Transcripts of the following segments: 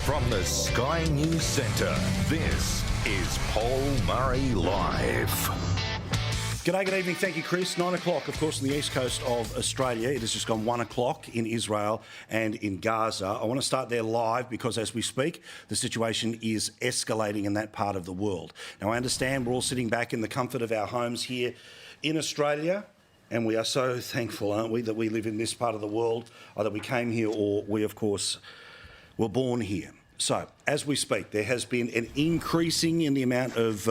From the Sky News Centre, this is Paul Murray Live. G'day, good evening. Thank you, Chris. 9 o'clock, of course, on the east coast of Australia. It has just gone 1 o'clock in Israel and in Gaza. I want to start there live because as we speak, the situation is escalating in that part of the world. Now, I understand we're all sitting back in the comfort of our homes here in Australia, and we are so thankful, aren't we, that we live in this part of the world, either we came here or we, of course, were born here. So, as we speak, there has been an increasing in the amount of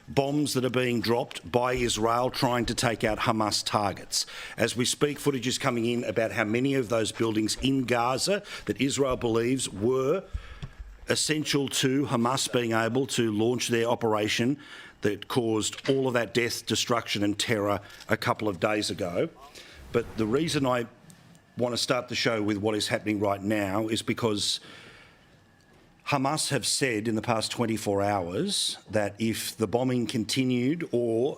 bombs that are being dropped by Israel trying to take out Hamas targets. As we speak, footage is coming in about how many of those buildings in Gaza that Israel believes were essential to Hamas being able to launch their operation that caused all of that death, destruction and terror a couple of days ago. But the reason I want to start the show with what is happening right now is because Hamas have said in the past 24 hours that if the bombing continued or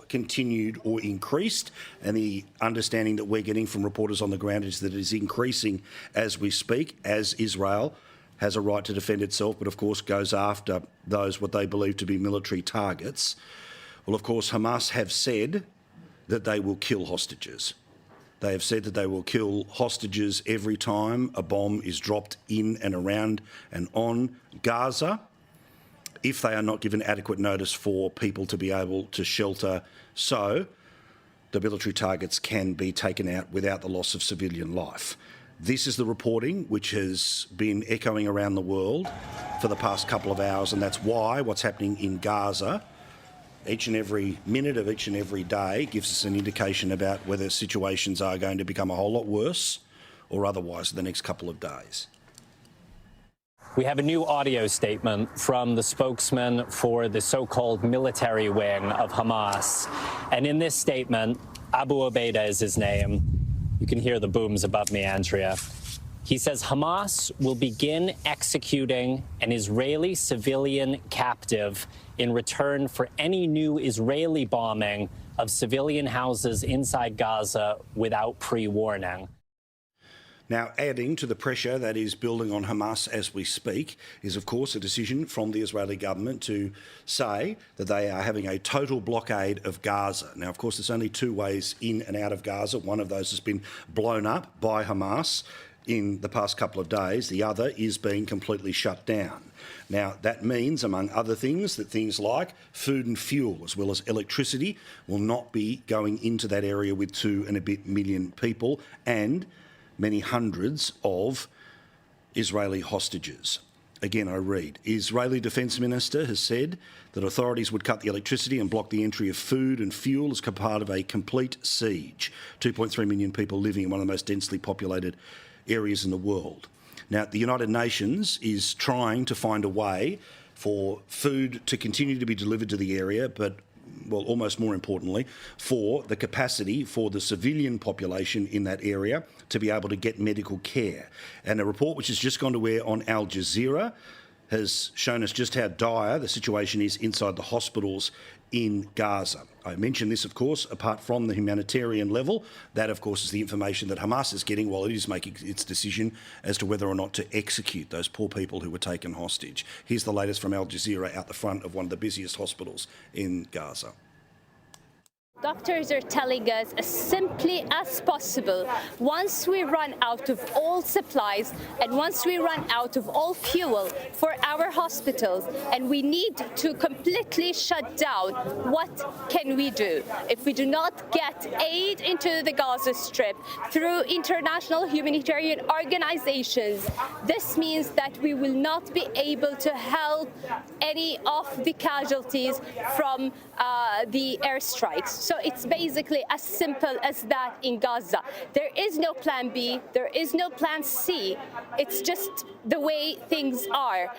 increased, and the understanding that we're getting from reporters on the ground is that it is increasing as we speak, as Israel has a right to defend itself, but of course goes after those what they believe to be military targets. Well, of course, Hamas have said that they will kill hostages. They have said that they will kill hostages every time a bomb is dropped in and around and on Gaza if they are not given adequate notice for people to be able to shelter, so the military targets can be taken out without the loss of civilian life. This is the reporting which has been echoing around the world for the past couple of hours, and that's why what's happening in Gaza each and every minute of each and every day gives us an indication about whether situations are going to become a whole lot worse or otherwise in the next couple of days. We have a new audio statement from the spokesman for the so-called military wing of Hamas. And in this statement, Abu Obaida is his name. You can hear the booms above me, Andrea. He says Hamas will begin executing an Israeli civilian captive in return for any new Israeli bombing of civilian houses inside Gaza without pre-warning. Now, adding to the pressure that is building on Hamas as we speak is, of course, a decision from the Israeli government to say that they are having a total blockade of Gaza. Now, of course, there's only two ways in and out of Gaza. One of those has been blown up by Hamas in the past couple of days. The other is being completely shut down. Now, that means, among other things, that things like food and fuel, as well as electricity, will not be going into that area with 2 and a bit million people and many hundreds of Israeli hostages. Again, I read, Israeli Defence Minister has said that authorities would cut the electricity and block the entry of food and fuel as part of a complete siege. 2.3 million people living in one of the most densely populated areas in the world. Now, the United Nations is trying to find a way for food to continue to be delivered to the area, but, well, almost more importantly, for the capacity for the civilian population in that area to be able to get medical care. And a report which has just gone to air on Al Jazeera has shown us just how dire the situation is inside the hospitals in Gaza. I mention this, of course, apart from the humanitarian level. That, of course, is the information that Hamas is getting while it is making its decision as to whether or not to execute those poor people who were taken hostage. Here's the latest from Al Jazeera out the front of one of the busiest hospitals in Gaza. Doctors are telling us as simply as possible, once we run out of all supplies and once we run out of all fuel for our hospitals and we need to completely shut down, what can we do? If we do not get aid into the Gaza Strip through international humanitarian organizations, this means that we will not be able to help any of the casualties from the airstrikes. So it's basically as simple as that in Gaza. There is no plan B, there is no plan C. It's just the way things are.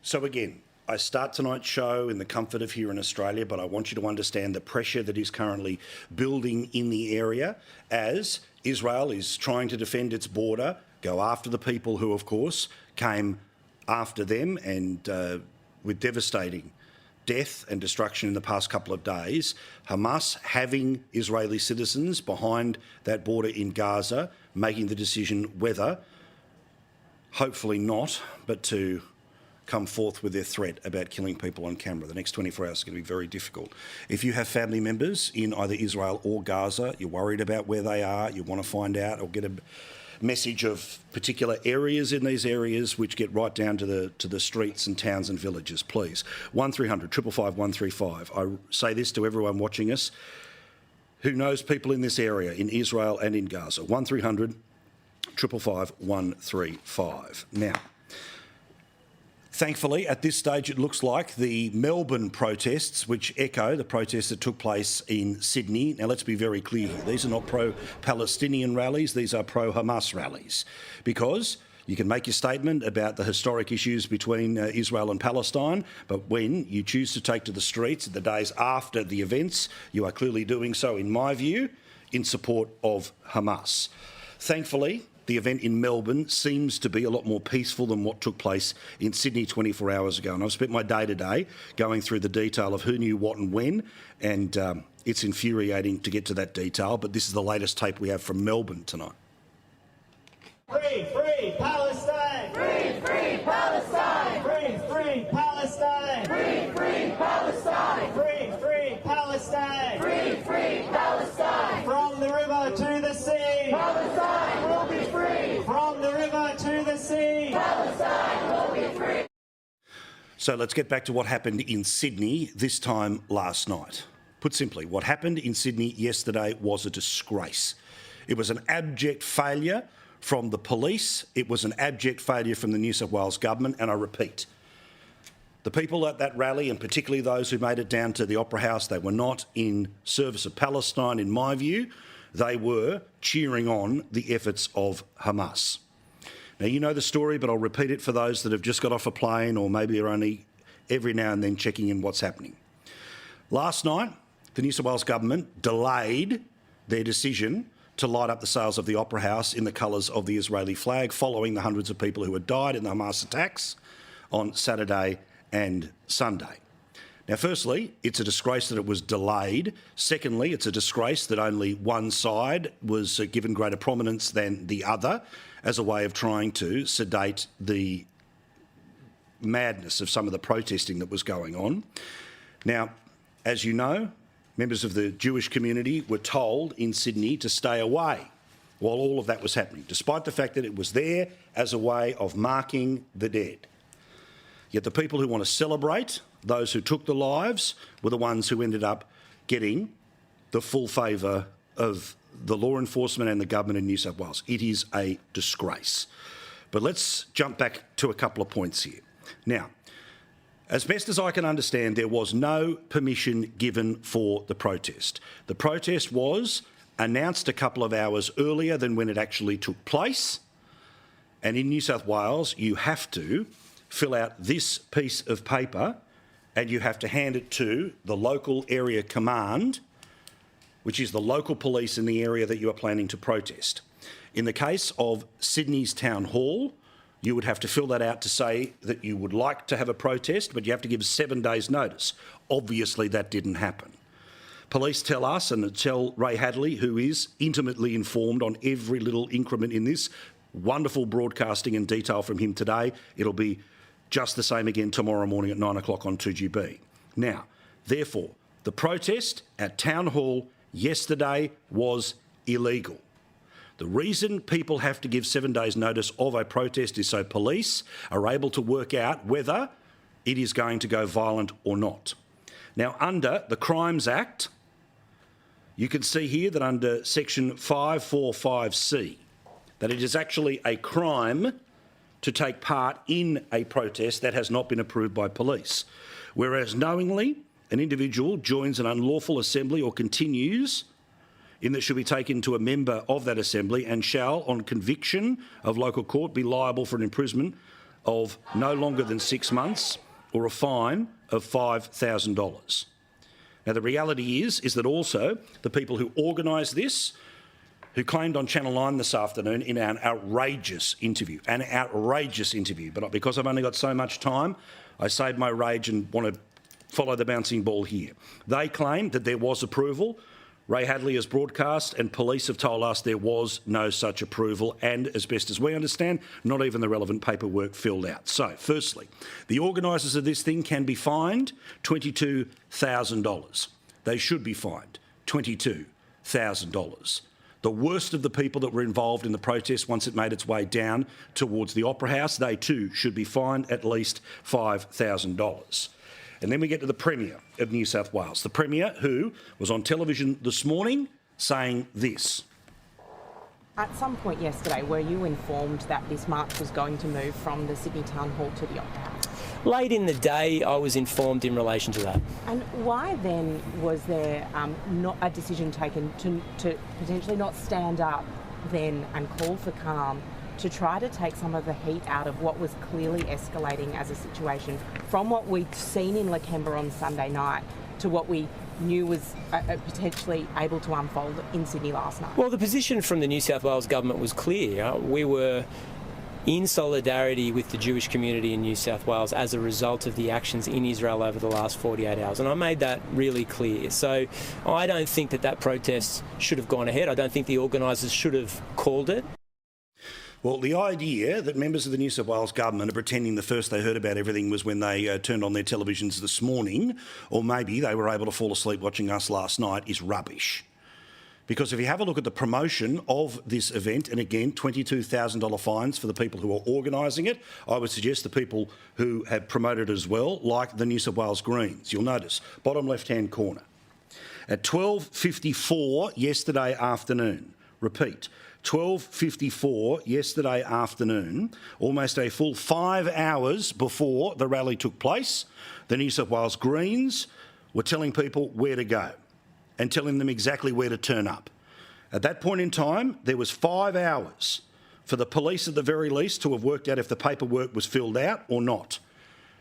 So again, I start tonight's show in the comfort of here in Australia, but I want you to understand the pressure that is currently building in the area as Israel is trying to defend its border, go after the people who, of course, came after them and with devastating death and destruction in the past couple of days. Hamas having Israeli citizens behind that border in Gaza, making the decision whether hopefully not, but to come forth with their threat about killing people on camera. The next 24 hours is going to be very difficult. If you have family members in either Israel or Gaza, you're worried about where they are, you want to find out or get a message of particular areas in these areas which get right down to the streets and towns and villages, please. 1300 555 135. I say this to everyone watching us who knows people in this area, in Israel and in Gaza. 1300 555 135. Now, thankfully, at this stage, it looks like the Melbourne protests, which echo the protests that took place in Sydney. Now, let's be very clear here. These are not pro-Palestinian rallies. These are pro-Hamas rallies, because you can make your statement about the historic issues between Israel and Palestine, but when you choose to take to the streets the days after the events, you are clearly doing so, in my view, in support of Hamas. Thankfully, the event in Melbourne seems to be a lot more peaceful than what took place in Sydney 24 hours ago. And I've spent my day today going through the detail of who knew what and when, and it's infuriating to get to that detail, but this is the latest tape we have from Melbourne tonight. Free, free Palestine! Free, free Palestine! Free, free Palestine! Free, free Palestine! Free, free Palestine! Free, free Palestine! From the river to the sea! Palestine will be free! From the river to the sea! Palestine will be free! So let's get back to what happened in Sydney, this time last night. Put simply, what happened in Sydney yesterday was a disgrace. It was an abject failure from the police. It was an abject failure from the New South Wales government, and I repeat, the people at that rally, and particularly those who made it down to the Opera House, they were not in service of Palestine, in my view. They were cheering on the efforts of Hamas. Now, you know the story, but I'll repeat it for those that have just got off a plane or maybe are only every now and then checking in what's happening. Last night, the New South Wales government delayed their decision to light up the sails of the Opera House in the colours of the Israeli flag, following the hundreds of people who had died in the Hamas attacks on Saturday and Sunday. Now, firstly, it's a disgrace that it was delayed. Secondly, it's a disgrace that only one side was given greater prominence than the other as a way of trying to sedate the madness of some of the protesting that was going on. Now, as you know, members of the Jewish community were told in Sydney to stay away while all of that was happening, despite the fact that it was there as a way of marking the dead. Yet the people who want to celebrate those who took the lives were the ones who ended up getting the full favour of the law enforcement and the government in New South Wales. It is a disgrace. But let's jump back to a couple of points here. Now, as best as I can understand, there was no permission given for the protest. The protest was announced a couple of hours earlier than when it actually took place. And in New South Wales, you have to fill out this piece of paper and you have to hand it to the local area command, which is the local police in the area that you are planning to protest. In the case of Sydney's Town Hall, you would have to fill that out to say that you would like to have a protest, but you have to give 7 days' notice. Obviously, that didn't happen. Police tell us, and tell Ray Hadley, who is intimately informed on every little increment in this, wonderful broadcasting and detail from him today. It'll be just the same again tomorrow morning at 9 o'clock on 2GB. Now, therefore, the protest at Town Hall yesterday was illegal. The reason people have to give 7 days' notice of a protest is so police are able to work out whether it is going to go violent or not. Now, under the Crimes Act, you can see here that under Section 545C, that it is actually a crime to take part in a protest that has not been approved by police. Whereas knowingly an individual joins an unlawful assembly or continues in that should be taken to a member of that assembly and shall, on conviction of local court, be liable for an imprisonment of no longer than 6 months or a fine of $5,000. Now, the reality is that also the people who organised this, who claimed on Channel 9 this afternoon in an outrageous interview, but because I've only got so much time, I save my rage and want to follow the bouncing ball here. They claimed that there was approval Ray Hadley has broadcast and police have told us there was no such approval and, as best as we understand, not even the relevant paperwork filled out. So, firstly, the organisers of this thing can be fined $22,000. They should be fined $22,000. The worst of the people that were involved in the protest once it made its way down towards the Opera House, they too should be fined at least $5,000. And then we get to the Premier of New South Wales. The Premier who was on television this morning saying this. At some point yesterday, were you informed that this march was going to move from the Sydney Town Hall to the Opera House? Late in the day, I was informed in relation to that. And why then was there not a decision taken to potentially not stand up then and call for calm to try to take some of the heat out of what was clearly escalating as a situation from what we'd seen in Lakemba on Sunday night to what we knew was potentially able to unfold in Sydney last night? Well, the position from the New South Wales government was clear. We were in solidarity with the Jewish community in New South Wales as a result of the actions in Israel over the last 48 hours. And I made that really clear. So I don't think that protest should have gone ahead. I don't think the organisers should have called it. Well, the idea that members of the New South Wales government are pretending the first they heard about everything was when they turned on their televisions this morning, or maybe they were able to fall asleep watching us last night, is rubbish. Because if you have a look at the promotion of this event, and again, $22,000 fines for the people who are organising it, I would suggest the people who have promoted as well, like the New South Wales Greens. You'll notice, bottom left-hand corner. At 12:54 yesterday afternoon, repeat, 12:54 yesterday afternoon, almost a full 5 hours before the rally took place, the New South Wales Greens were telling people where to go and telling them exactly where to turn up. At that point in time, there was 5 hours for the police at the very least to have worked out if the paperwork was filled out or not.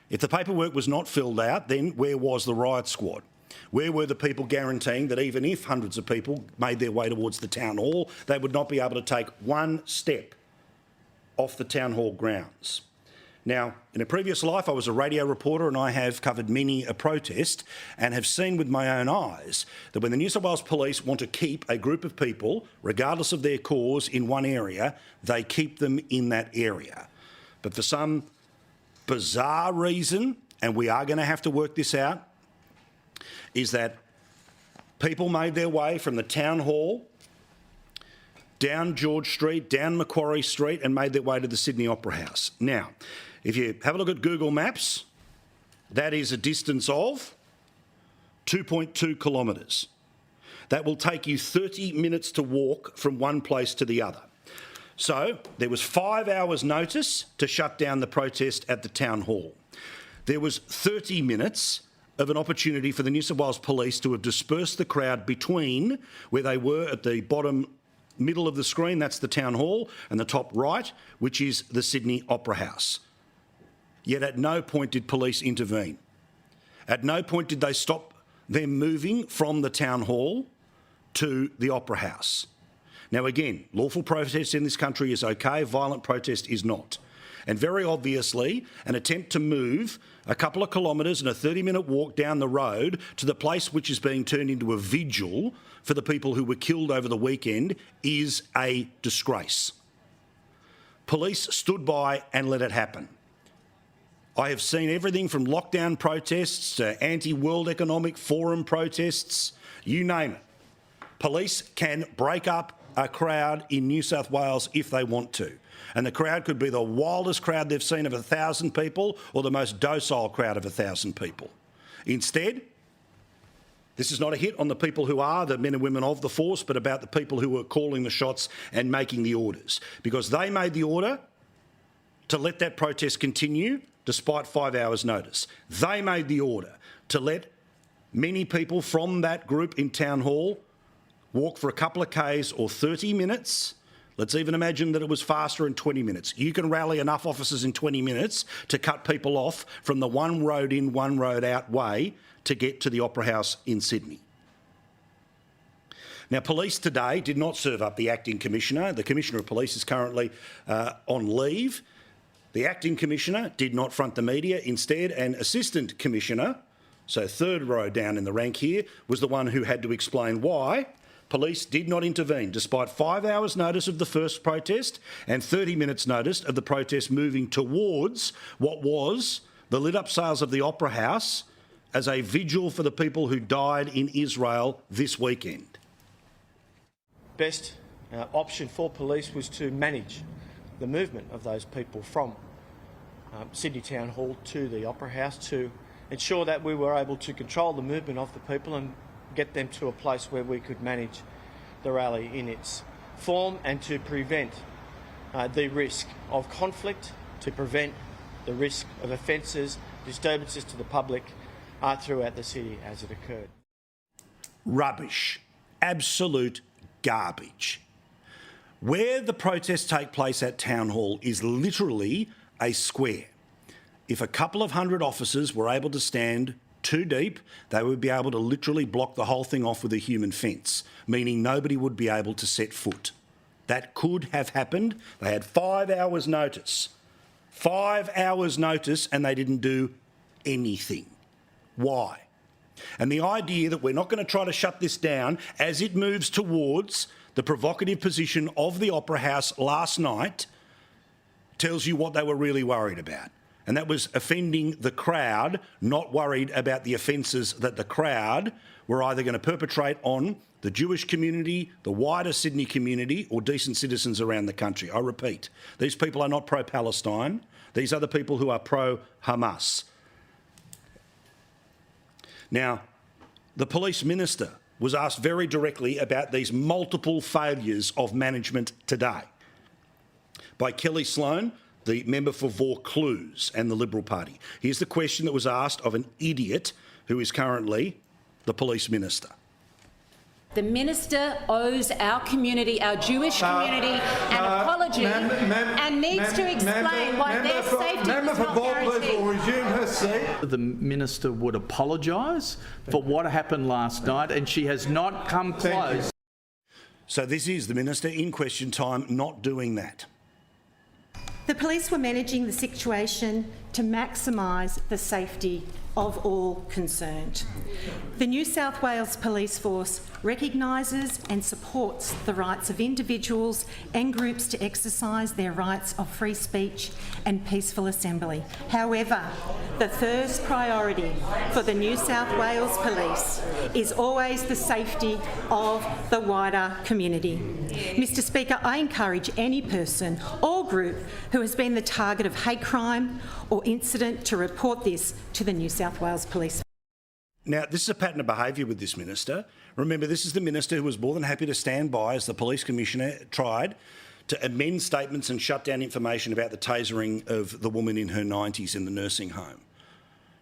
If the paperwork was not filled out, then where was the riot squad? Where were the people guaranteeing that even if hundreds of people made their way towards the town hall, they would not be able to take one step off the town hall grounds? Now, in a previous life, I was a radio reporter and I have covered many a protest and have seen with my own eyes that when the New South Wales Police want to keep a group of people, regardless of their cause, in one area, they keep them in that area. But for some bizarre reason, and we are going to have to work this out, is that people made their way from the town hall down George Street, down Macquarie Street, and made their way to the Sydney Opera House. Now, if you have a look at Google Maps, that is a distance of 2.2 kilometres. That will take you 30 minutes to walk from one place to the other. So there was 5 hours notice to shut down the protest at the town hall. There was 30 minutes of an opportunity for the New South Wales Police to have dispersed the crowd between where they were at the bottom middle of the screen, that's the town hall, and the top right, which is the Sydney Opera House. Yet at no point did police intervene. At no point did they stop them moving from the town hall to the Opera House. Now again, lawful protest in this country is okay, violent protest is not. And very obviously, an attempt to move a couple of kilometres and a 30-minute walk down the road to the place which is being turned into a vigil for the people who were killed over the weekend is a disgrace. Police stood by and let it happen. I have seen everything from lockdown protests to anti-World Economic Forum protests, you name it. Police can break up a crowd in New South Wales if they want to. And the crowd could be the wildest crowd they've seen of 1,000 people or the most docile crowd of 1,000 people. Instead, this is not a hit on the people who are the men and women of the force, but about the people who were calling the shots and making the orders. Because they made the order to let that protest continue despite 5 hours' notice. They made the order to let many people from that group in Town Hall walk for a couple of Ks or 30 minutes. Let's even imagine that it was faster in 20 minutes. You can rally enough officers in 20 minutes to cut people off from the one road in, one road out way to get to the Opera House in Sydney. Now, police today did not serve up the acting commissioner. The Commissioner of Police is currently on leave. The acting commissioner did not front the media. Instead, an assistant commissioner so third row down in the rank here, was the one who had to explain why police did not intervene, despite 5 hours' notice of the first protest and 30 minutes' notice of the protest moving towards what was the lit-up sales of the Opera House as a vigil for the people who died in Israel this weekend. Best option for police was to manage the movement of those people from Sydney Town Hall to the Opera House, to ensure that we were able to control the movement of the people and get them to a place where we could manage the rally in its form, and to prevent the risk of conflict, to prevent the risk of offences, disturbances to the public throughout the city as it occurred. Rubbish. Absolute garbage. Where the protests take place at Town Hall is literally a square. If a couple of hundred officers were able to stand too deep, they would be able to literally block the whole thing off with a human fence, meaning nobody would be able to set foot. That could have happened. They had 5 hours notice. 5 hours notice, and they didn't do anything. Why? And the idea that we're not going to try to shut this down as it moves towards the provocative position of the Opera House last night tells you what they were really worried about. And that was offending the crowd, not worried about the offences that the crowd were either going to perpetrate on the Jewish community, the wider Sydney community, or decent citizens around the country. I repeat, these people are not pro-Palestine. These are the people who are pro-Hamas. Now, the police minister was asked very directly about these multiple failures of management today by Kelly Sloan, the member for Vaucluse and the Liberal Party. Here's the question that was asked of an idiot who is currently the police minister. The minister owes our community, our Jewish community, an apology and needs to explain why their safety is not guaranteed. Will resume her seat. The minister would apologise for what happened last night, and she has not come close. So this is the minister in question time not doing that. The police were managing the situation to maximise the safety of all concerned. The New South Wales Police Force recognises and supports the rights of individuals and groups to exercise their rights of free speech and peaceful assembly. However, the first priority for the New South Wales Police is always the safety of the wider community. Mr Speaker, I encourage any person or group who has been the target of hate crime or incident to report this to the New South Wales Police. Now, this is a pattern of behaviour with this minister. Remember, this is the minister who was more than happy to stand by as the police commissioner tried to amend statements and shut down information about the tasering of the woman in her 90s in the nursing home.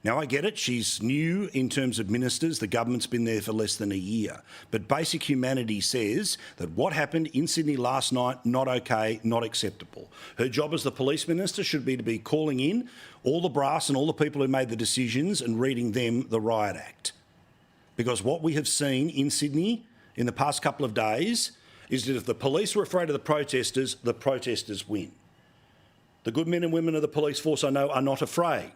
Now, I get it, she's new in terms of ministers, the government's been there for less than a year, but basic humanity says that what happened in Sydney last night, not okay, not acceptable. Her job as the police minister should be to be calling in all the brass and all the people who made the decisions and reading them the riot act. Because what we have seen in Sydney in the past couple of days is that if the police were afraid of the protesters win. The good men and women of the police force, I know, are not afraid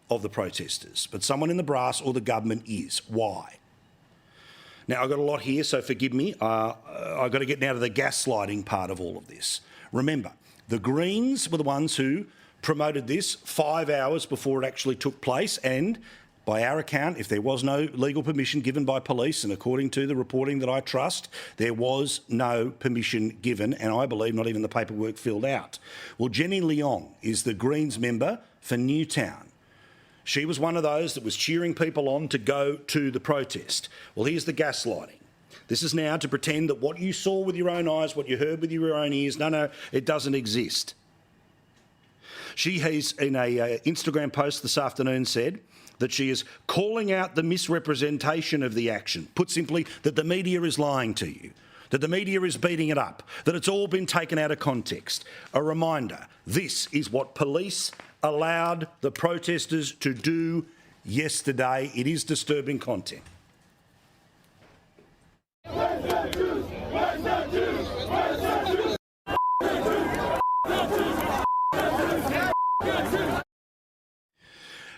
of the protesters, but someone in the brass or the government is. Why? Now, I've got a lot here, so forgive me. I've got to get now to the gaslighting part of all of this. Remember, the Greens were the ones who promoted this 5 hours before it actually took place, and by our account, if there was no legal permission given by police, and according to the reporting that I trust, there was no permission given, and I believe not even the paperwork filled out. Well, Jenny Leong is the Greens member for Newtown. She was one of those that was cheering people on to go to the protest. Well, here's the gaslighting. This is now to pretend that what you saw with your own eyes, what you heard with your own ears, no, it doesn't exist. She has, in an Instagram post this afternoon, said that she is calling out the misrepresentation of the action. Put simply, that the media is lying to you, that the media is beating it up, that it's all been taken out of context. A reminder, this is what police allowed the protesters to do yesterday. It is disturbing content.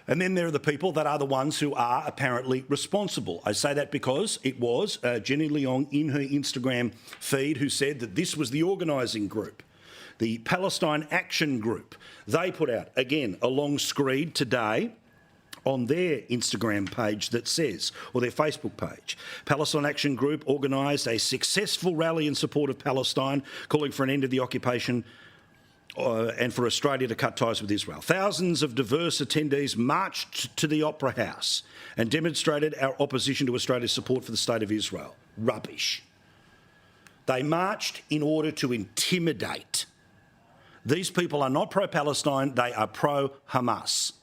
And then there are the people that are the ones who are apparently responsible. I say that because it was Jenny Leong in her Instagram feed who said that this was the organising group, the Palestine Action Group. They put out, again, a long screed today on their Instagram page that says, or their Facebook page, Palestine Action Group organised a successful rally in support of Palestine, calling for an end of the occupation and for Australia to cut ties with Israel. Thousands of diverse attendees marched to the Opera House and demonstrated our opposition to Australia's support for the State of Israel. Rubbish. They marched in order to intimidate. These people are not pro-Palestine, they are pro-Hamas.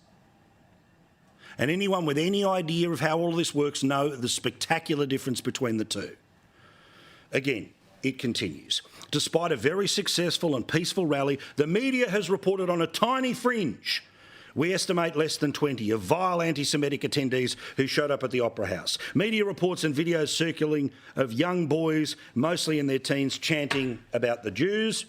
And anyone with any idea of how all this works know the spectacular difference between the two. Again, it continues. Despite a very successful and peaceful rally, the media has reported on a tiny fringe, we estimate less than 20, of vile anti-Semitic attendees who showed up at the Opera House. Media reports and videos circulating of young boys, mostly in their teens, chanting about the Jews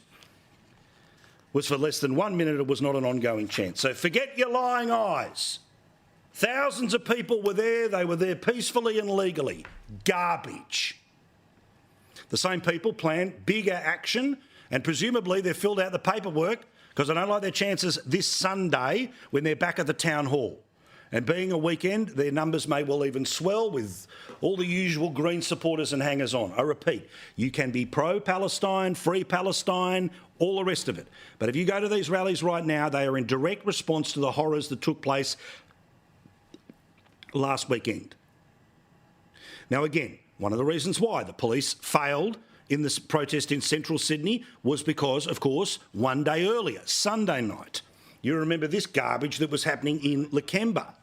was for less than 1 minute. It was not an ongoing chant. So forget your lying eyes. Thousands of people were there. They were there peacefully and legally. Garbage. The same people plan bigger action, and presumably they've filled out the paperwork because I don't like their chances this Sunday when they're back at the town hall. And being a weekend, their numbers may well even swell with all the usual Green supporters and hangers-on. I repeat, you can be pro-Palestine, free Palestine, all the rest of it. But if you go to these rallies right now, they are in direct response to the horrors that took place last weekend. Now, again, one of the reasons why the police failed in this protest in central Sydney was because, of course, one day earlier, Sunday night, you remember this garbage that was happening in Lakemba,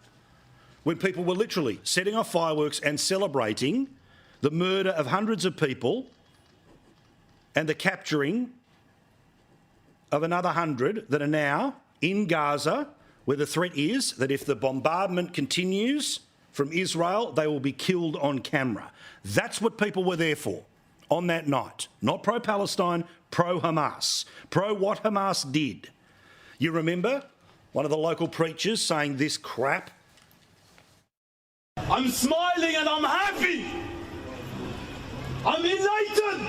when people were literally setting off fireworks and celebrating the murder of hundreds of people and the capturing of another 100 that are now in Gaza, where the threat is that if the bombardment continues from Israel, they will be killed on camera. That's what people were there for on that night. Not pro-Palestine, pro-Hamas. Pro what Hamas did. You remember one of the local preachers saying this crap? I'm smiling and I'm happy. I'm elated.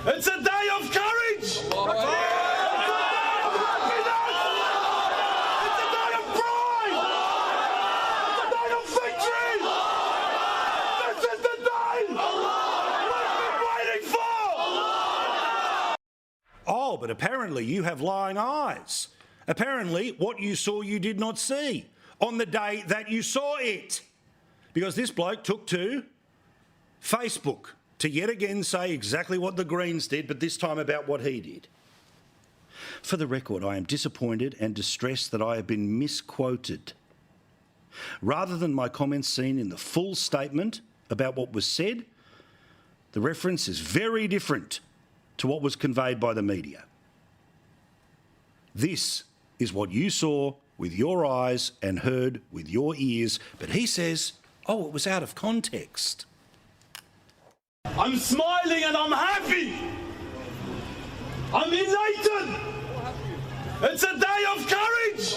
It's a day of courage. Oh, but apparently you have lying eyes. Apparently what you saw you did not see on the day that you saw it. Because this bloke took to Facebook to yet again say exactly what the Greens did, but this time about what he did. For the record, I am disappointed and distressed that I have been misquoted. Rather than my comments seen in the full statement about what was said, the reference is very different to what was conveyed by the media. This is what you saw with your eyes and heard with your ears, but he says, oh, it was out of context. I'm smiling and I'm happy. I'm elated. It's a day of courage.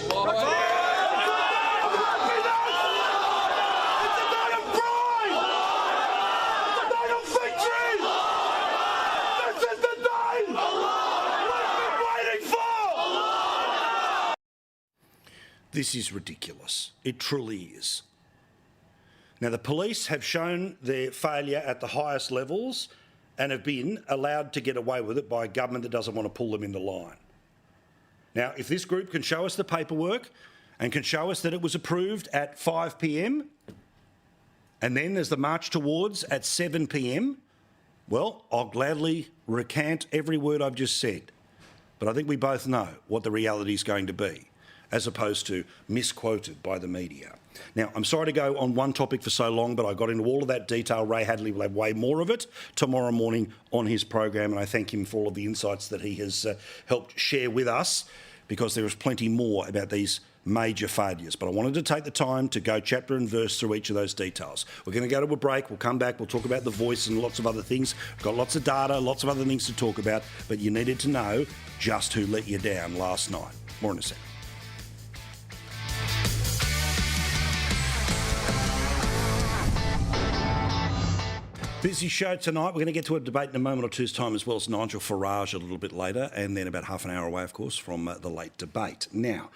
This is ridiculous. It truly is. Now, the police have shown their failure at the highest levels and have been allowed to get away with it by a government that doesn't want to pull them into line. Now, if this group can show us the paperwork and can show us that it was approved at 5 p.m, and then there's the march towards at 7 p.m, well, I'll gladly recant every word I've just said. But I think we both know what the reality is going to be, as opposed to misquoted by the media. Now, I'm sorry to go on one topic for so long, but I got into all of that detail. Ray Hadley will have way more of it tomorrow morning on his program, and I thank him for all of the insights that he has helped share with us, because there is plenty more about these major failures. But I wanted to take the time to go chapter and verse through each of those details. We're going to go to a break. We'll come back. We'll talk about the voice and lots of other things. We've got lots of data, lots of other things to talk about, but you needed to know just who let you down last night. More in a second. Busy show tonight. We're going to get to a debate in a moment or two's time, as well as Nigel Farage a little bit later, and then about half an hour away, of course, from the late debate. Now,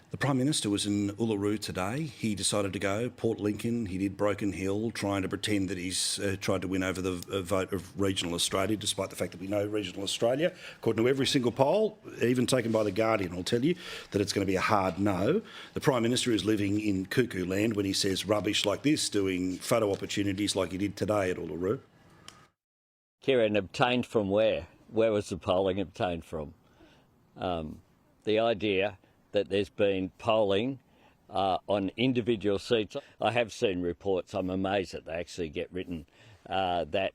the Prime Minister was in Uluru today. He decided to go. Port Lincoln, he did Broken Hill, trying to pretend that he's tried to win over the vote of regional Australia, despite the fact that we know regional Australia, according to every single poll, even taken by The Guardian, will tell you that it's going to be a hard no. The Prime Minister is living in cuckoo land when he says rubbish like this, doing photo opportunities like he did today at Uluru. Kieran, obtained from where? Where was the polling obtained from? The idea that there's been polling on individual seats. I have seen reports, I'm amazed that they actually get written, that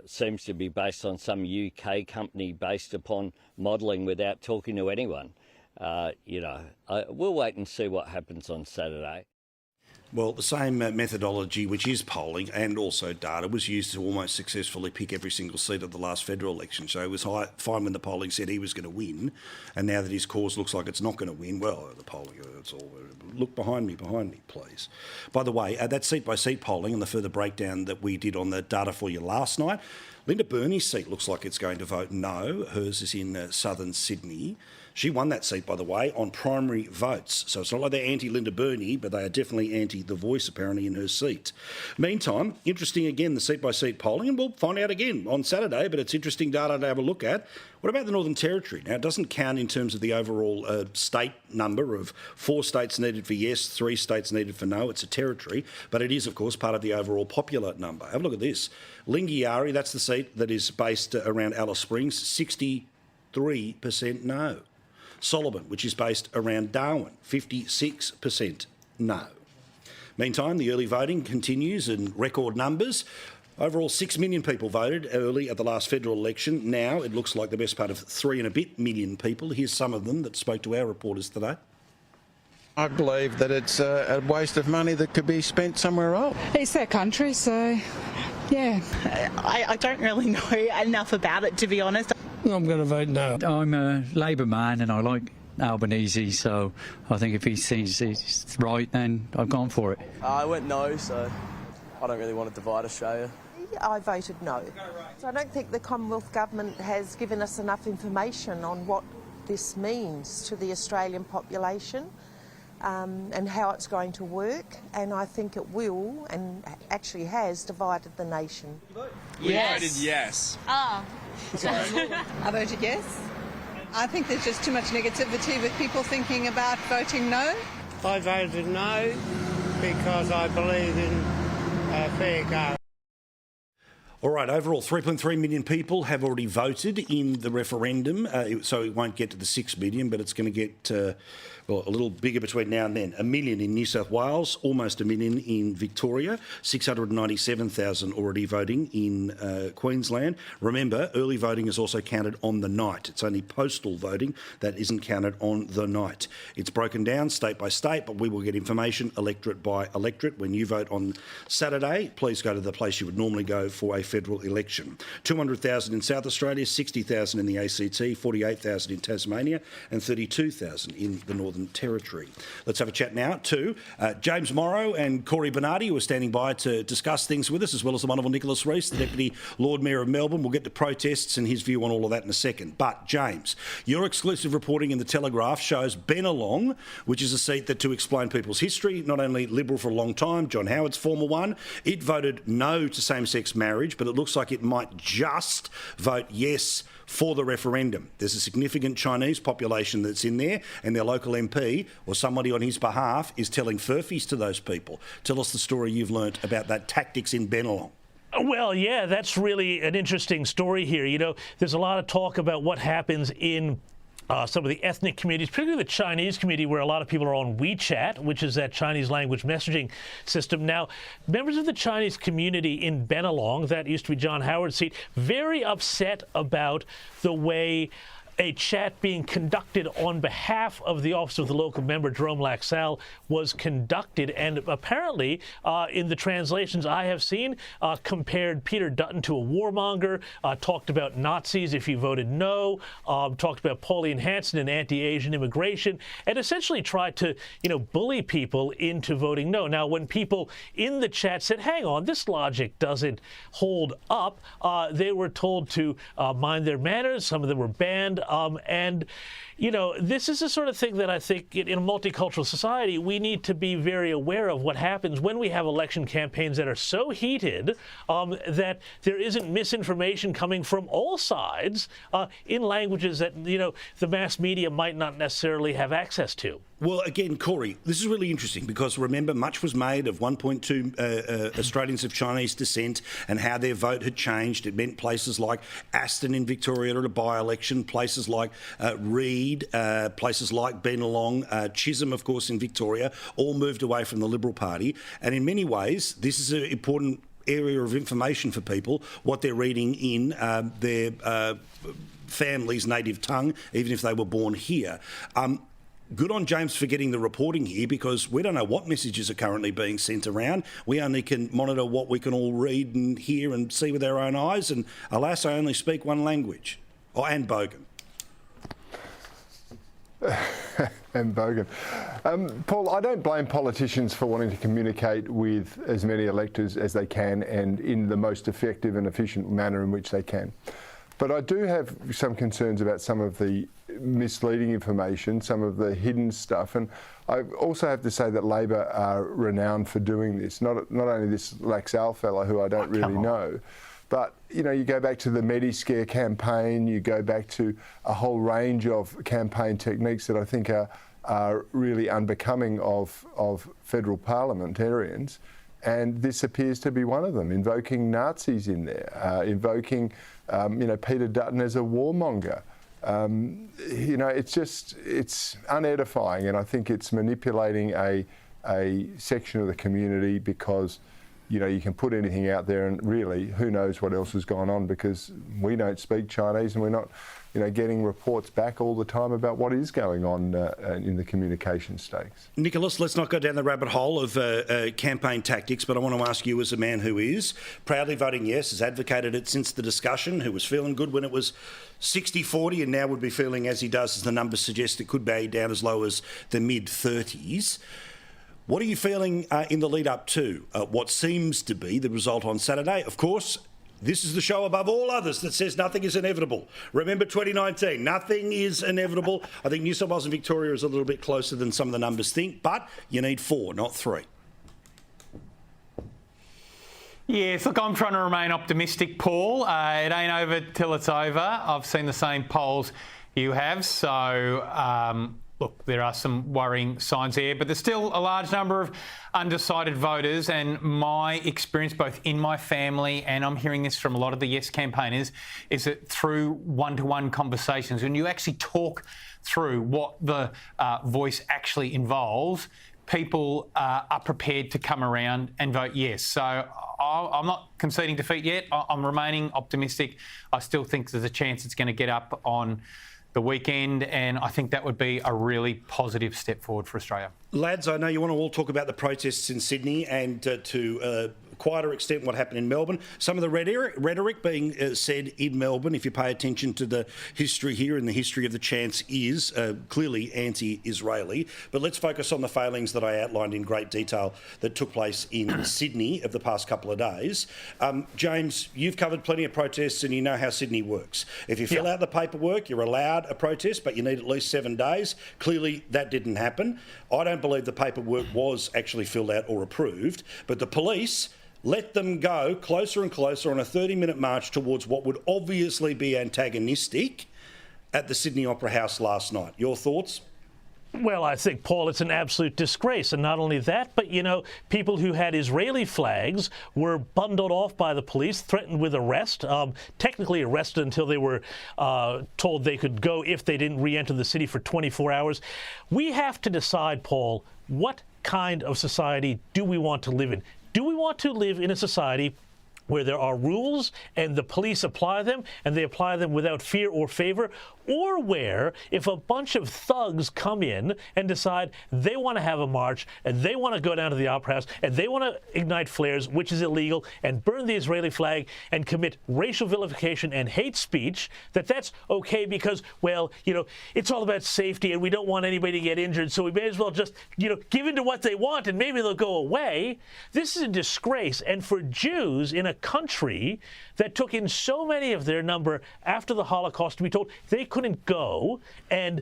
seems to be based on some UK company based upon modelling without talking to anyone. We'll wait and see what happens on Saturday. Well, the same methodology, which is polling and also data, was used to almost successfully pick every single seat of the last federal election. So it was fine when the polling said he was going to win, and now that his cause looks like it's not going to win, well, the polling, it's all... Look behind me, please. By the way, that seat-by-seat polling and the further breakdown that we did on the data for you last night, Linda Burney's seat looks like it's going to vote no. Hers is in southern Sydney. She won that seat, by the way, on primary votes. So it's not like they're anti-Linda Burney, but they are definitely anti-The Voice, apparently, in her seat. Meantime, interesting again, the seat-by-seat polling, and we'll find out again on Saturday, but it's interesting data to have a look at. What about the Northern Territory? Now, it doesn't count in terms of the overall state number of 4 states needed for yes, 3 states needed for no. It's a territory, but it is, of course, part of the overall popular number. Have a look at this. Lingiari, that's the seat that is based around Alice Springs, 63% no. Solomon, which is based around Darwin, 56% no. Meantime, the early voting continues in record numbers. Overall, 6 million people voted early at the last federal election. Now it looks like the best part of 3 and a bit million people. Here's some of them that spoke to our reporters today. I believe that it's a waste of money that could be spent somewhere else. It's their country, so yeah. I don't really know enough about it, to be honest. I'm going to vote no. I'm a Labor man and I like Albanese, so I think if he sees it's right, then I've gone for it. I went no, so I don't really want to divide Australia. I voted no. So I don't think the Commonwealth Government has given us enough information on what this means to the Australian population and how it's going to work, and I think it will, and actually has, divided the nation. We voted yes. I voted yes. I think there's just too much negativity with people thinking about voting no. I voted no because I believe in fair go. All right, overall 3.3 million people have already voted in the referendum, so it won't get to the 6 million, but it's going to get a little bigger between now and then. 1 million in New South Wales, almost 1 million in Victoria, 697,000 already voting in Queensland. Remember, early voting is also counted on the night. It's only postal voting that isn't counted on the night. It's broken down state by state, but we will get information electorate by electorate. When you vote on Saturday, please go to the place you would normally go for a federal election. 200,000 in South Australia, 60,000 in the ACT, 48,000 in Tasmania and 32,000 in the Northern Territory. Let's have a chat now to James Morrow and Corey Bernardi, who are standing by to discuss things with us, as well as the wonderful Nicholas Rees, the Deputy Lord Mayor of Melbourne. We'll get to protests and his view on all of that in a second. But, James, your exclusive reporting in the Telegraph shows Bennelong, which is a seat that, to explain people's history, not only Liberal for a long time, John Howard's former one, it voted no to same-sex marriage, but it looks like it might just vote yes for the referendum. There's a significant Chinese population that's in there, and their local MP or somebody on his behalf is telling furfies to those people. Tell us the story you've learnt about that tactics in Bennelong. Well, yeah, that's really an interesting story here. You know, there's a lot of talk about what happens in some of the ethnic communities, particularly the Chinese community, where a lot of people are on WeChat, which is that Chinese language messaging system. Now, members of the Chinese community in Bennelong, that used to be John Howard's seat, very upset about the way a chat being conducted on behalf of the Office of the Local Member, Jerome Laxale, was conducted. And apparently, in the translations I have seen, compared Peter Dutton to a warmonger, talked about Nazis if you voted no, talked about Pauline Hanson and anti-Asian immigration, and essentially tried to, bully people into voting no. Now, when people in the chat said, hang on, this logic doesn't hold up, they were told to mind their manners. Some of them were banned. And, this is the sort of thing that I think in a multicultural society, we need to be very aware of what happens when we have election campaigns that are so heated that there isn't misinformation coming from all sides in languages that, the mass media might not necessarily have access to. Well, again, Corey, this is really interesting because, remember, much was made of 1.2 Australians of Chinese descent and how their vote had changed. It meant places like Aston in Victoria at a by-election, places like Reid, places like Bennelong, Chisholm, of course, in Victoria, all moved away from the Liberal Party. And in many ways, this is an important area of information for people, what they're reading in their family's native tongue, even if they were born here. Good on James for getting the reporting here, because we don't know what messages are currently being sent around. We only can monitor what we can all read and hear and see with our own eyes. And alas, I only speak one language. And Bogan. And Bogan. Paul, I don't blame politicians for wanting to communicate with as many electors as they can and in the most effective and efficient manner in which they can. But I do have some concerns about some of the misleading information, some of the hidden stuff. And I also have to say that Labor are renowned for doing this. Not only this Laxale fellow, who I don't really know, but, you go back to the Mediscare campaign, you go back to a whole range of campaign techniques that I think are really unbecoming of federal parliamentarians. And this appears to be one of them, invoking Nazis in there, invoking, Peter Dutton as a warmonger. It's unedifying, and I think it's manipulating a section of the community because, you can put anything out there and really who knows what else has gone on, because we don't speak Chinese and we're not, getting reports back all the time about what is going on in the communication stakes. Nicholas, let's not go down the rabbit hole of campaign tactics, but I want to ask you, as a man who is proudly voting yes, has advocated it since the discussion, who was feeling good when it was 60-40 and now would be feeling, as he does, as the numbers suggest, it could be down as low as the mid-30s. What are you feeling in the lead up to what seems to be the result on Saturday? Of course, this is the show above all others that says nothing is inevitable. Remember 2019, nothing is inevitable. I think New South Wales and Victoria is a little bit closer than some of the numbers think, but you need 4, not 3. Yes, look, I'm trying to remain optimistic, Paul. It ain't over till it's over. I've seen the same polls you have, so... Look, there are some worrying signs here, but there's still a large number of undecided voters, and my experience both in my family and I'm hearing this from a lot of the Yes campaigners is that through one-to-one conversations, when you actually talk through what the voice actually involves, people are prepared to come around and vote yes. So I'm not conceding defeat yet. I'm remaining optimistic. I still think there's a chance it's going to get up on the weekend, and I think that would be a really positive step forward for Australia. Lads, I know you want to all talk about the protests in Sydney and to a quieter extent what happened in Melbourne. Some of the rhetoric being said in Melbourne, if you pay attention to the history here, and the history of the chants is clearly anti-Israeli. But let's focus on the failings that I outlined in great detail that took place in Sydney of the past couple of days. James, you've covered plenty of protests and you know how Sydney works. If you fill out the paperwork, you're allowed a protest, but you need at least 7 days. Clearly, that didn't happen. I don't believe the paperwork was actually filled out or approved, but the police let them go closer and closer on a 30-minute march towards what would obviously be antagonistic at the Sydney Opera House last night. Your thoughts? Well, I think, Paul, it's an absolute disgrace. And not only that, but, people who had Israeli flags were bundled off by the police, threatened with arrest, technically arrested until they were told they could go if they didn't re-enter the city for 24 hours. We have to decide, Paul, what kind of society do we want to live in? Do we want to live in a society where there are rules and the police apply them and they apply them without fear or favor, or where if a bunch of thugs come in and decide they want to have a march and they want to go down to the Opera House and they want to ignite flares, which is illegal, and burn the Israeli flag and commit racial vilification and hate speech, that's okay because, well, it's all about safety and we don't want anybody to get injured, so we may as well just, give in to what they want and maybe they'll go away. This is a disgrace. And for Jews in a country that took in so many of their number after the Holocaust to be told they couldn't go and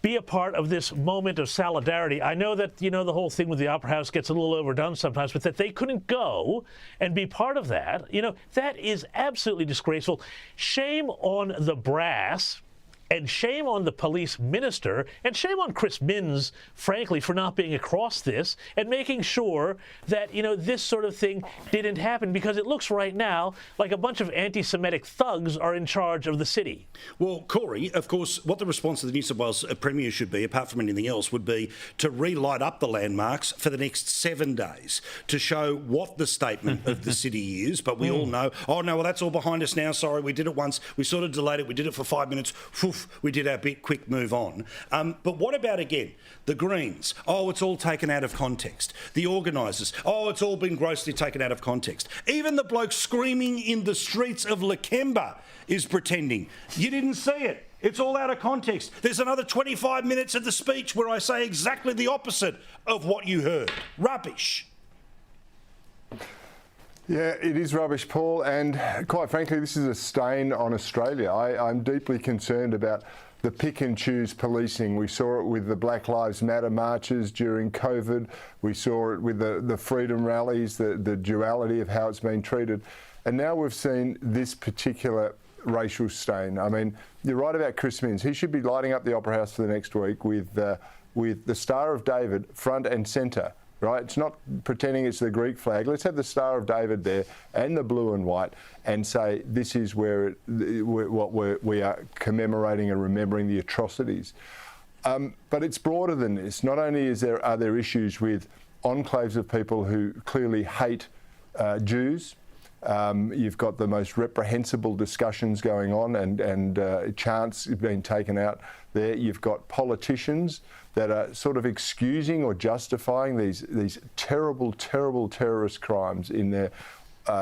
be a part of this moment of solidarity. I know that, the whole thing with the Opera House gets a little overdone sometimes, but that they couldn't go and be part of that, that is absolutely disgraceful. Shame on the brass. And shame on the police minister, and shame on Chris Minns, frankly, for not being across this and making sure that, this sort of thing didn't happen, because it looks right now like a bunch of anti-Semitic thugs are in charge of the city. Well, Corey, of course, what the response of the New South Wales Premier should be, apart from anything else, would be to relight up the landmarks for the next 7 days to show what the statement of the city is. But we all know, oh, no, well, that's all behind us now. Sorry, we did it once. We sort of delayed it. We did it for 5 minutes. We did our bit, quick move on. But what about, again, the Greens? Oh, it's all taken out of context. The organisers, oh, it's all been grossly taken out of context. Even the bloke screaming in the streets of Lakemba is pretending. You didn't see it. It's all out of context. There's another 25 minutes of the speech where I say exactly the opposite of what you heard. Rubbish. Yeah, it is rubbish, Paul, and quite frankly, this is a stain on Australia. I'm deeply concerned about the pick and choose policing. We saw it with the Black Lives Matter marches during COVID. We saw it with the freedom rallies, the duality of how it's been treated. And now we've seen this particular racial stain. I mean, you're right about Chris Minns. He should be lighting up the Opera House for the next week with the Star of David front and centre. Right, it's not pretending it's the Greek flag. Let's have the Star of David there and the blue and white, and say this is where we are commemorating and remembering the atrocities. But it's broader than this. Not only are there issues with enclaves of people who clearly hate Jews. You've got the most reprehensible discussions going on and chants being taken out there. You've got politicians that are sort of excusing or justifying these terrible, terrible terrorist crimes in there.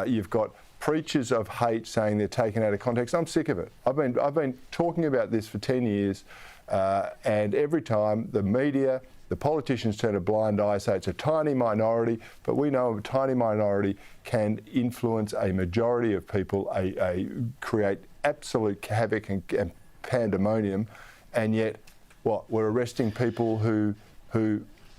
You've got preachers of hate saying they're taken out of context. I'm sick of it. I've been talking about this for 10 years, and every time the media, the politicians turn a blind eye, say it's a tiny minority, but we know a tiny minority can influence a majority of people, create absolute havoc and pandemonium, and yet, we're arresting people who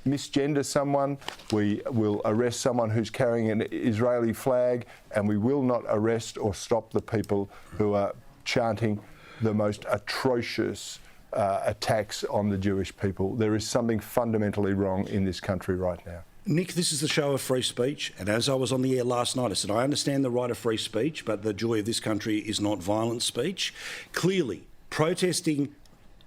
misgender someone. We will arrest someone who's carrying an Israeli flag, and we will not arrest or stop the people who are chanting the most atrocious attacks on the Jewish people. There is something fundamentally wrong in this country right now. Nick, this is the show of free speech, and as I was on the air last night, I said, I understand the right of free speech, but the joy of this country is not violent speech. Clearly, protesting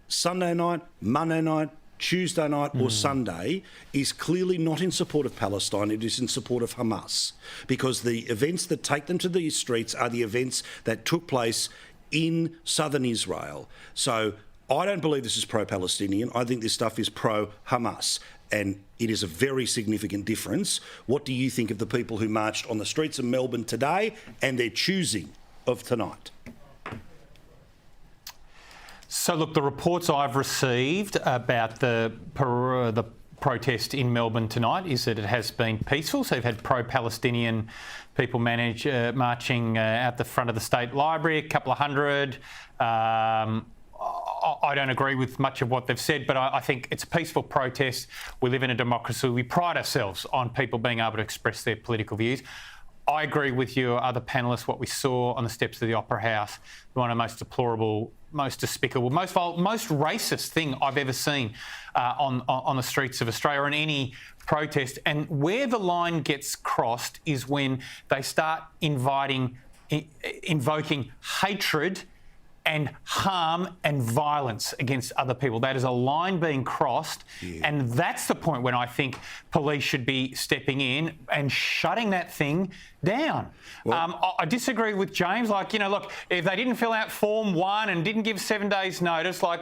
Sunday night, Monday night, Tuesday night or Sunday is clearly not in support of Palestine, it is in support of Hamas, because the events that take them to these streets are the events that took place in southern Israel. So I don't believe this is pro-Palestinian. I think this stuff is pro-Hamas, and it is a very significant difference. What do you think of the people who marched on the streets of Melbourne today and their choosing of tonight? So, look, the reports I've received about the protest in Melbourne tonight is that it has been peaceful. So, you've had pro-Palestinian people marching out the front of the State Library, a couple of hundred. I don't agree with much of what they've said, but I think it's a peaceful protest. We live in a democracy. We pride ourselves on people being able to express their political views. I agree with your other panellists, what we saw on the steps of the Opera House, one of the most deplorable, most despicable, most racist thing I've ever seen on the streets of Australia in any protest. And where the line gets crossed is when they start invoking hatred and harm and violence against other people. That is a line being crossed, and that's the point when I think police should be stepping in and shutting that thing down. I disagree with James. Like, you know, look, if they didn't fill out Form 1 and didn't give 7 days notice, like,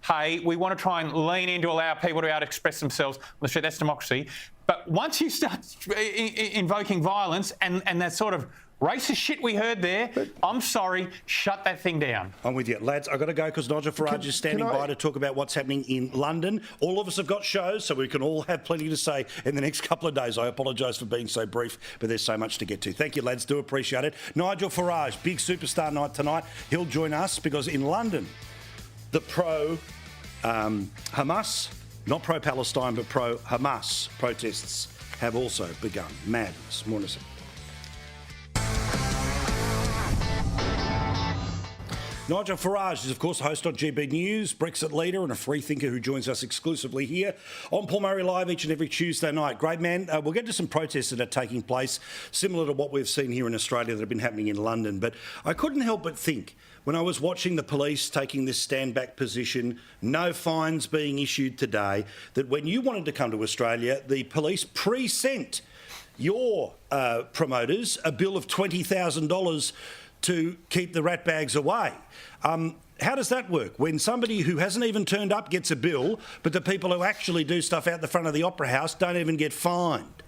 hey, we want to try and lean in to allow people to be able to express themselves on the street. That's democracy. But once you start invoking violence and that sort of racist shit we heard there, I'm sorry, shut that thing down. I'm with you. Lads, I've got to go because Nigel Farage is standing by to talk about what's happening in London. All of us have got shows, so we can all have plenty to say in the next couple of days. I apologise for being so brief, but there's so much to get to. Thank you, lads. Do appreciate it. Nigel Farage, big superstar night tonight. He'll join us because in London, the pro-Hamas, not pro-Palestine, but pro-Hamas protests have also begun. Madness. More in a second. Nigel Farage is, of course, the host on GB News, Brexit leader and a free thinker who joins us exclusively here on Paul Murray Live each and every Tuesday night. Great man. We'll get to some protests that are taking place, similar to what we've seen here in Australia that have been happening in London. But I couldn't help but think, when I was watching the police taking this stand-back position, no fines being issued today, that when you wanted to come to Australia, the police pre-sent your promoters a bill of $20,000 to keep the ratbags away. How does that work? When somebody who hasn't even turned up gets a bill, but the people who actually do stuff out the front of the Opera House don't even get fined?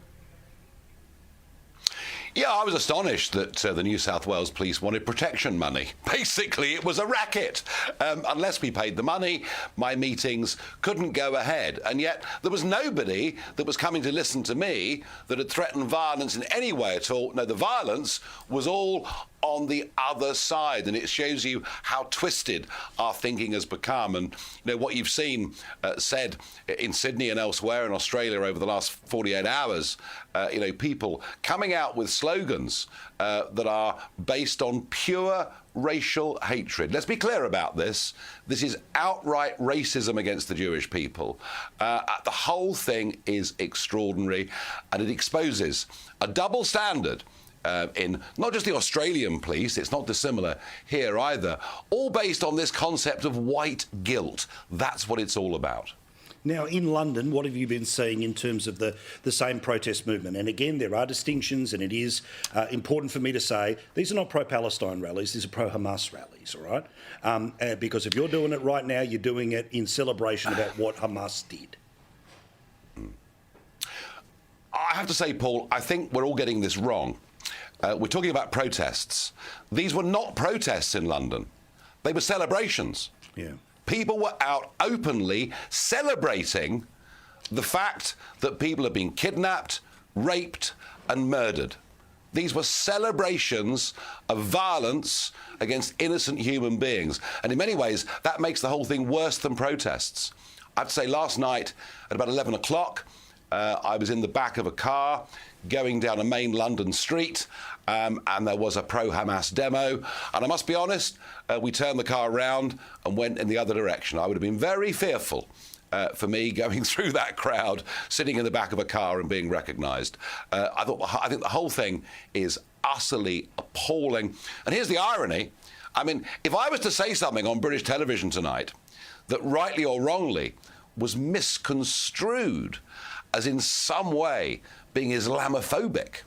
Yeah, I was astonished that the New South Wales Police wanted protection money. Basically, it was a racket. Unless we paid the money, my meetings couldn't go ahead. And yet there was nobody that was coming to listen to me that had threatened violence in any way at all. No, the violence was all on the other side, and it shows you how twisted our thinking has become. And you know what you've seen said in Sydney and elsewhere in Australia over the last 48 hours, you know, people coming out with slogans that are based on pure racial hatred. Let's be clear about this. This is outright racism against the Jewish people. The whole thing is extraordinary, and it exposes a double standard in not just the Australian police, it's not dissimilar here either, all based on this concept of white guilt. That's what it's all about. Now, in London, what have you been seeing in terms of the same protest movement? And again, there are distinctions, and it is important for me to say these are not pro-Palestine rallies, these are pro-Hamas rallies, all right? Because if you're doing it right now, you're doing it in celebration about what Hamas did. I have to say, Paul, I think we're all getting this wrong. We're talking about protests. These were not protests in London. They were celebrations. Yeah. People were out openly celebrating the fact that people have been kidnapped, raped and murdered. These were celebrations of violence against innocent human beings. And in many ways, that makes the whole thing worse than protests. I have to say, last night at about 11 o'clock, I was in the back of a car going down a main London street, and there was a pro-Hamas demo. And I must be honest, we turned the car around and went in the other direction. I would have been very fearful for me going through that crowd, sitting in the back of a car and being recognised. I think the whole thing is utterly appalling. And here's the irony. I mean, if I was to say something on British television tonight that rightly or wrongly was misconstrued as in some way being Islamophobic,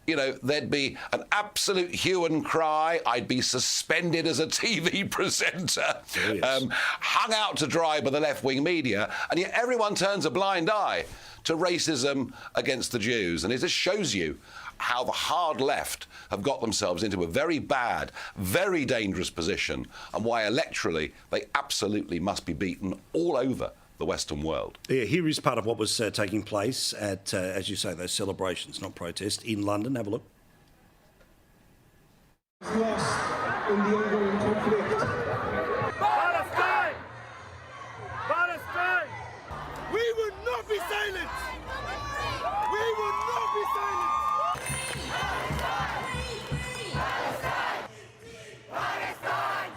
you know, there'd be an absolute hue and cry. I'd be suspended as a TV presenter, hung out to dry by the left-wing media, and yet everyone turns a blind eye to racism against the Jews. And it just shows you how the hard left have got themselves into a very bad, very dangerous position, and why electorally they absolutely must be beaten all over the Western world. Yeah, here is part of what was taking place at, as you say, those celebrations, not protests, in London. Have a look. Lost in the ongoing conflict. Palestine! Palestine! We will not be silent! We will not be silent! Palestine! Palestine!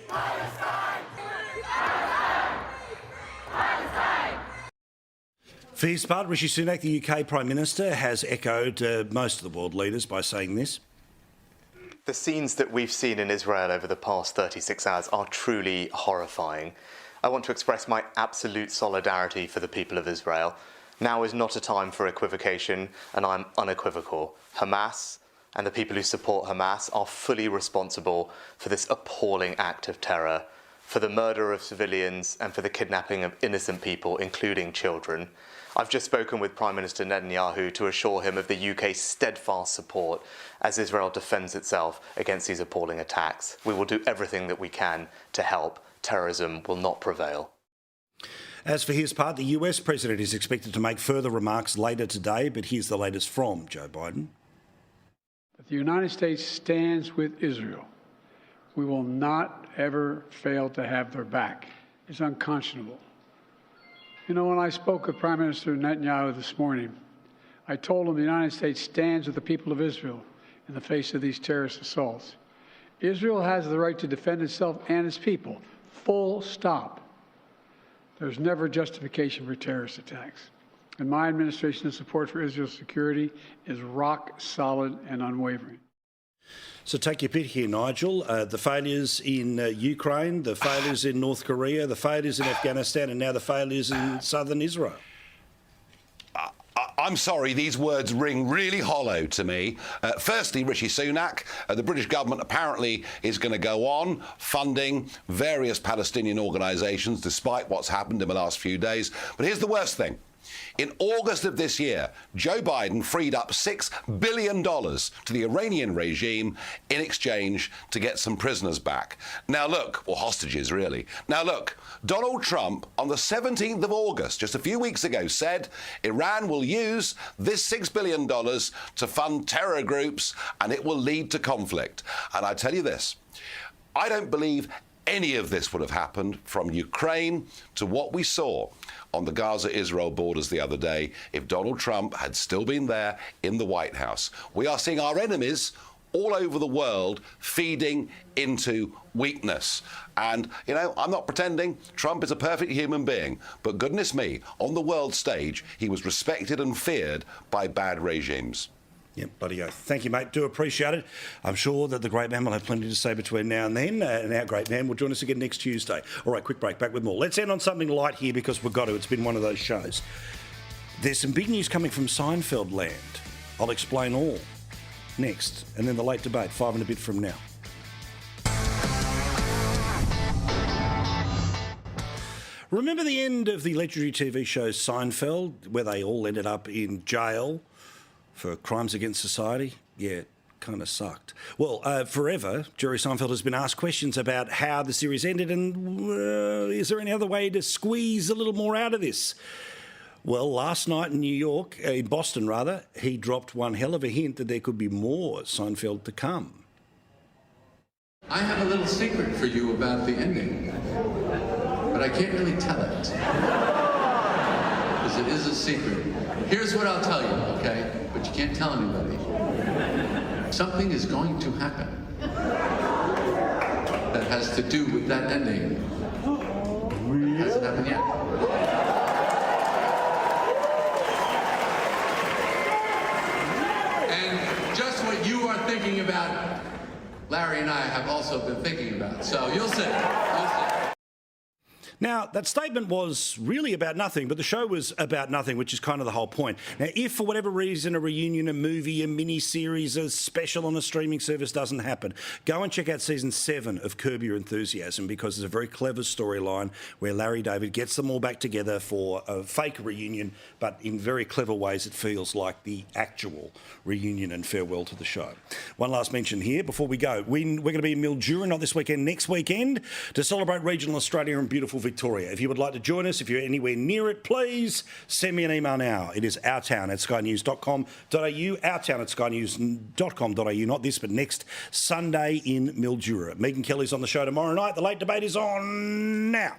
Palestine! For his part, Rishi Sunak, the UK Prime Minister, has echoed most of the world leaders by saying this. The scenes that we've seen in Israel over the past 36 hours are truly horrifying. I want to express my absolute solidarity for the people of Israel. Now is not a time for equivocation, and I'm unequivocal. Hamas and the people who support Hamas are fully responsible for this appalling act of terror, for the murder of civilians and for the kidnapping of innocent people, including children. I've just spoken with Prime Minister Netanyahu to assure him of the UK's steadfast support as Israel defends itself against these appalling attacks. We will do everything that we can to help. Terrorism will not prevail. As for his part, the US president is expected to make further remarks later today, but here's the latest from Joe Biden. The United States stands with Israel. We will not ever fail to have their back. It's unconscionable. You know, when I spoke with Prime Minister Netanyahu this morning, I told him the United States stands with the people of Israel in the face of these terrorist assaults. Israel has the right to defend itself and its people, full stop. There's never justification for terrorist attacks. And my administration's support for Israel's security is rock solid and unwavering. So take your pick here, Nigel. The failures in Ukraine, the failures in North Korea, the failures in Afghanistan, and now the failures in southern Israel. I'm sorry, these words ring really hollow to me. Firstly, Rishi Sunak, the British government apparently is going to go on funding various Palestinian organisations despite what's happened in the last few days. But here's the worst thing. In August of this year, Joe Biden freed up $6 billion to the Iranian regime in exchange to get some prisoners back. Now look, or hostages really. Now look, Donald Trump on the 17th of August, just a few weeks ago, said Iran will use this $6 billion to fund terror groups and it will lead to conflict. And I tell you this, I don't believe any of this would have happened from Ukraine to what we saw on the Gaza-Israel borders the other day if Donald Trump had still been there in the White House. We are seeing our enemies all over the world feeding into weakness. And, you know, I'm not pretending Trump is a perfect human being, but goodness me, on the world stage, he was respected and feared by bad regimes. Yep, bloody oath. Thank you, mate. Do appreciate it. I'm sure that the great man will have plenty to say between now and then. And our great man will join us again next Tuesday. All right, quick break. Back with more. Let's end on something light here because we've got to. It's been one of those shows. There's some big news coming from Seinfeld land. I'll explain all next. And then the late debate, 5 and a bit from now. Remember the end of the legendary TV show Seinfeld, where they all ended up in jail for crimes against society? Yeah, kind of sucked. Well, forever, Jerry Seinfeld has been asked questions about how the series ended and is there any other way to squeeze a little more out of this? Well, last night in New York, in Boston rather, he dropped one hell of a hint that there could be more Seinfeld to come. I have a little secret for you about the ending, but I can't really tell it, because it is a secret. Here's what I'll tell you, okay? But you can't tell anybody. Something is going to happen that has to do with that ending. It hasn't happened yet. And just what you are thinking about, Larry and I have also been thinking about. So you'll see. Now, that statement was really about nothing, but the show was about nothing, which is kind of the whole point. Now, if for whatever reason a reunion, a movie, a mini-series, a special on a streaming service doesn't happen, go and check out season 7 of Curb Your Enthusiasm, because it's a very clever storyline where Larry David gets them all back together for a fake reunion, but in very clever ways it feels like the actual reunion and farewell to the show. One last mention here before we go. We're going to be in Mildura, not this weekend, next weekend, to celebrate regional Australia and beautiful Victoria. If you would like to join us, if you're anywhere near it, please send me an email now. It is ourtown@skynews.com.au, ourtown@skynews.com.au, not this, but next Sunday in Mildura. Megan Kelly's on the show tomorrow night. The late debate is on now.